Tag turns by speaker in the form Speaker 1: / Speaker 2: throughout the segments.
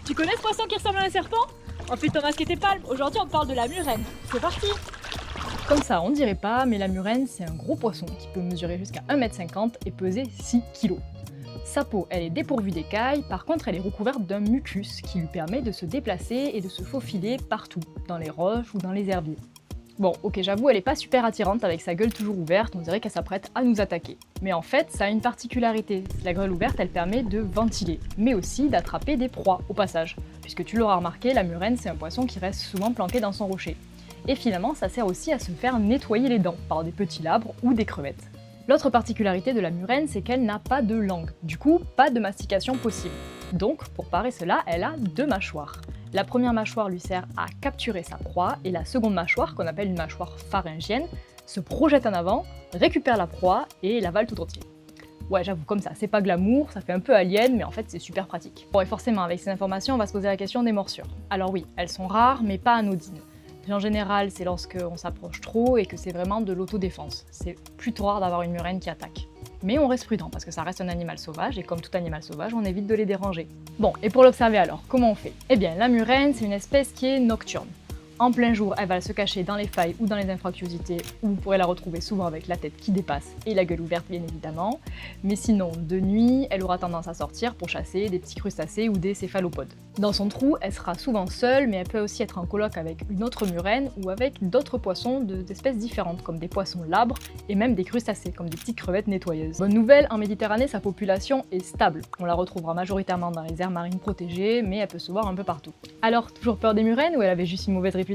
Speaker 1: Tu connais ce poisson qui ressemble à un serpent? Enfile ton masque et tes palmes, aujourd'hui on parle de la murène. C'est parti!
Speaker 2: Comme ça, on dirait pas, mais la murène, c'est un gros poisson qui peut mesurer jusqu'à 1,50 m et peser 6 kg. Sa peau, elle est dépourvue d'écailles, par contre elle est recouverte d'un mucus qui lui permet de se déplacer et de se faufiler partout, dans les roches ou dans les herbiers. Bon, ok, j'avoue, elle est pas super attirante avec sa gueule toujours ouverte, on dirait qu'elle s'apprête à nous attaquer. Mais en fait, ça a une particularité, la gueule ouverte, elle permet de ventiler, mais aussi d'attraper des proies au passage. Puisque tu l'auras remarqué, la murène, c'est un poisson qui reste souvent planqué dans son rocher. Et finalement, ça sert aussi à se faire nettoyer les dents par des petits labres ou des crevettes. L'autre particularité de la murène, c'est qu'elle n'a pas de langue, du coup, pas de mastication possible. Donc, pour parer cela, elle a 2 mâchoires. La première mâchoire lui sert à capturer sa proie, et la seconde mâchoire, qu'on appelle une mâchoire pharyngienne, se projette en avant, récupère la proie et l'avale tout entier. Ouais, j'avoue, comme ça, c'est pas glamour, ça fait un peu alien, mais en fait c'est super pratique. Bon, et forcément, avec ces informations, on va se poser la question des morsures. Alors oui, elles sont rares, mais pas anodines. En général, c'est lorsqu'on s'approche trop et que c'est vraiment de l'autodéfense. C'est plutôt rare d'avoir une murène qui attaque. Mais on reste prudent parce que ça reste un animal sauvage et comme tout animal sauvage, on évite de les déranger. Bon, et pour l'observer alors, comment on fait? Eh bien, la murène, c'est une espèce qui est nocturne. En plein jour, elle va se cacher dans les failles ou dans les infractuosités, où vous pourrez la retrouver souvent avec la tête qui dépasse et la gueule ouverte bien évidemment. Mais sinon, de nuit, elle aura tendance à sortir pour chasser des petits crustacés ou des céphalopodes. Dans son trou, elle sera souvent seule, mais elle peut aussi être en coloc avec une autre murène ou avec d'autres poissons d'espèces différentes, comme des poissons labres et même des crustacés, comme des petites crevettes nettoyeuses. Bonne nouvelle, en Méditerranée, sa population est stable. On la retrouvera majoritairement dans les aires marines protégées, mais elle peut se voir un peu partout. Alors, toujours peur des murènes ou elle avait juste une mauvaise réputation?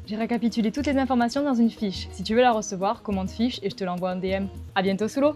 Speaker 2: J'ai récapitulé toutes les informations dans une fiche. Si tu veux la recevoir, commande fiche et je te l'envoie en DM. À bientôt sous l'eau!